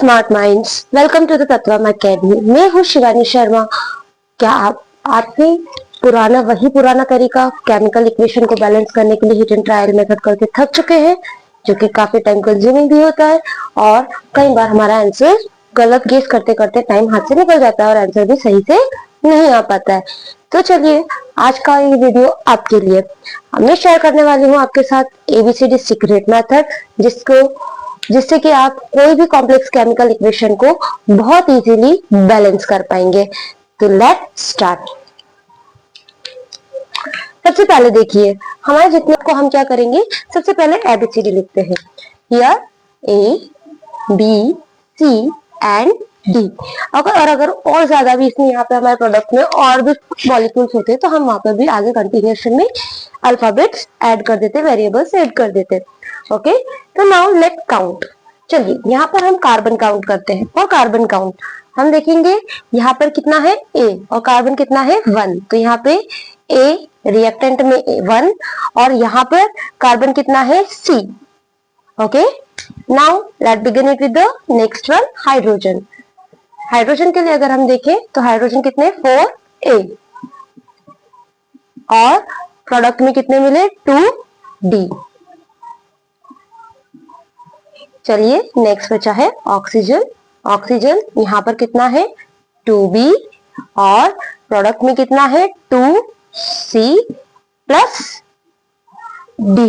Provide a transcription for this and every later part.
Smart minds, welcome to the Tattvam academy. मैं हूँ शिवानी शर्मा। क्या आपने वही पुराना तरीका केमिकल इक्वेशन को बैलेंस करने के लिए हिट एंड ट्रायल मेथड करके थक चुके हैं, जो कि काफी टाइम कंज्यूमिंग भी होता है और कई बार हमारा आंसर गलत गेस करते करते टाइम हाथ से निकल जाता है और आंसर भी सही से नहीं आ पाता है। तो चलिए, आज का ये वीडियो आपके लिए मैं शेयर करने वाली हूँ आपके साथ एबीसीडी सीक्रेट मेथड, जिससे कि आप कोई भी कॉम्प्लेक्स केमिकल इक्वेशन को बहुत इजीली बैलेंस कर पाएंगे। तो लेट स्टार्ट। सबसे पहले देखिए, हमारे जितने को हम क्या करेंगे, सबसे पहले एबीसीडी लिखते हैं। Here A B C and D. अगर और ज्यादा भी इसमें यहाँ पे हमारे प्रोडक्ट में और भी मॉलिक्यूल्स होते हैं तो हम वहां पर भी आगे कंटिन्यूएशन में अल्फाबेट्स ऐड कर देते, वेरिएबल्स ऐड कर देते। ओके, तो नाउ लेट काउंट। चलिए, यहाँ पर हम कार्बन काउंट करते हैं। और कार्बन काउंट हम देखेंगे, यहाँ पर कितना है ए और कार्बन कितना है 1। तो यहाँ पे ए रिएक्टेंट में 1 और यहाँ पर कार्बन कितना है C. Okay, now let begin it with the next one, hydrogen. Hydrogen के लिए अगर हम देखें तो हाइड्रोजन कितने 4a और प्रोडक्ट में कितने मिले 2d। चलिए, नेक्स्ट बचा है ऑक्सीजन। ऑक्सीजन यहाँ पर कितना है 2b और प्रोडक्ट में कितना है 2c प्लस d।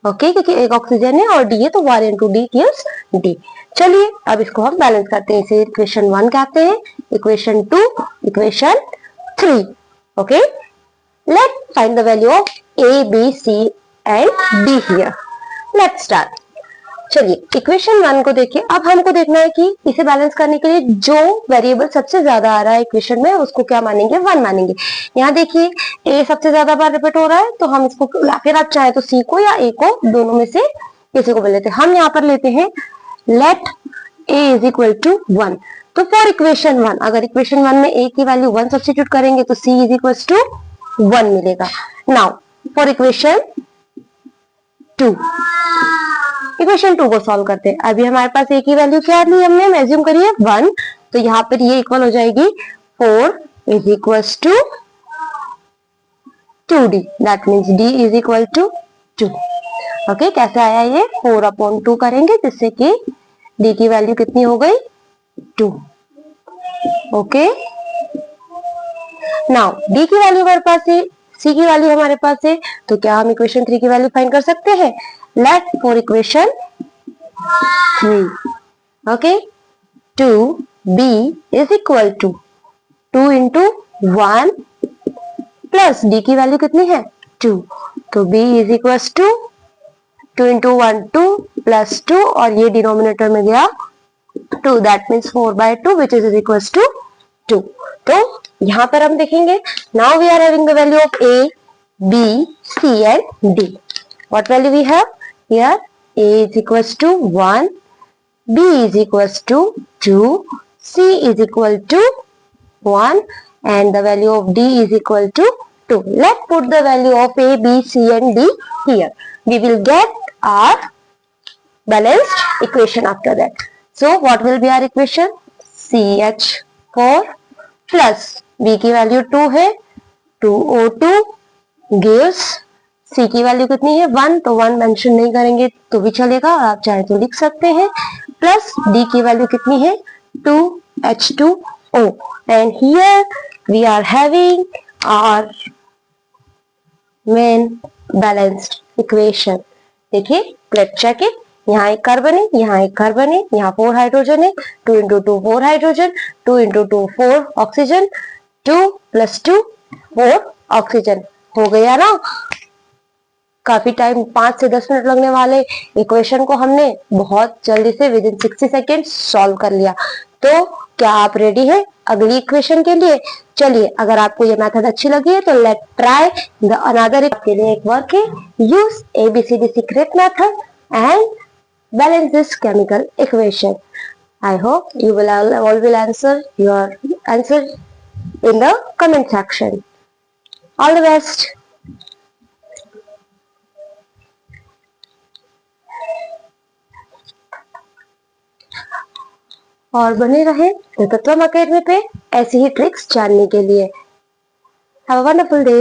ओके, क्योंकि एक ऑक्सीजन है और डी है तो 1 into d gives d। चलिए, अब इसको हम बैलेंस करते हैं। इसे इक्वेशन 1 कहते हैं, equation 2, equation 3। Okay, let find the value of a b c and d here. Let start. चलिए, इक्वेशन 1 को देखिए। अब हमको देखना है कि इसे बैलेंस करने के लिए जो वेरिएबल सबसे ज्यादा आ रहा है इक्वेशन में उसको क्या मानेंगे, 1 मानेंगे। यहाँ देखिए, ए सबसे ज्यादा बार रिपीट हो रहा है तो हम इसको, या फिर आप चाहे तो सी को या ए को, दोनों में से किसी को भी लेते हैं। हम यहाँ पर लेते हैं let A is equal to 1। तो फॉर इक्वेशन 1, अगर इक्वेशन 1 में ए की वैल्यू 1 सब्स्टिट्यूट करेंगे तो सी इज इक्वल टू 1 मिलेगा। नाउ फॉर इक्वेशन 2, इक्वेशन 2 को सॉल्व करते हैं। अभी हमारे पास ए की वैल्यू क्या ली हमने, एज्यूम करिए 1। तो यहाँ पर ये इक्वल हो जाएगी 4 is equal to 2d। That means d is equal to 2। Okay, कैसे आया ये, 4/2 करेंगे जिससे कि d की वैल्यू कितनी हो गई 2। ओके, नाउ d की वैल्यू हमारे पास है, c की वैल्यू हमारे पास है, तो क्या हम इक्वेशन 3 की वैल्यू फाइंड कर सकते हैं। Let for equation 3, okay, 2b is equal to 2 into 1 plus d की वैल्यू कितनी है 2। तो b is equal to 2 into 1 2 plus 2 और ये डिनोमिनेटर में गया 2। That means 4/2 which is equal to 2। तो यहाँ पर हम देखेंगे, now we are having the value of a b c and d। What value we have here, a is equals to 1, b is equals to 2, c is equal to 1 and the value of d is equal to 2. Let's put the value of a, b, c and d here. We will get our balanced equation after that. So what will be our equation, CH4 plus b की value 2 है, 2O2 gives C की value कितनी है 1। तो 1 mention नहीं करेंगे तो भी चलेगा, आप चाहे तो लिख सकते हैं, प्लस D की वैल्यू कितनी है 2H2O। And here we are having our main balanced equation. देखिए, लेट्स चेक इट। यहाँ एक कार्बन है, यहाँ एक कार्बन है, यहाँ 4 हाइड्रोजन है, 2 into 2 4 hydrogen, 2 into 2 4 oxygen, 2 + 2 4 oxygen. हो गया ना, काफी टाइम 5 से 10 मिनट लगने वाले इक्वेशन को हमने बहुत जल्दी से विद इन 60 सेकेंड सॉल्व कर लिया। तो क्या आप रेडी हैं अगली इक्वेशन के लिए। चलिए, अगर आपको ये मेथड अच्छी लगी है तो लेट ट्राई द अनदर। के लिए एक वर्क है, use ABCD secret method and balance this chemical equation. I hope you will all will answer your answer in the comment section. All the best. और बने रहे तत्वम अकेडमी पे ऐसी ही tricks जानने के लिए। Have a wonderful day.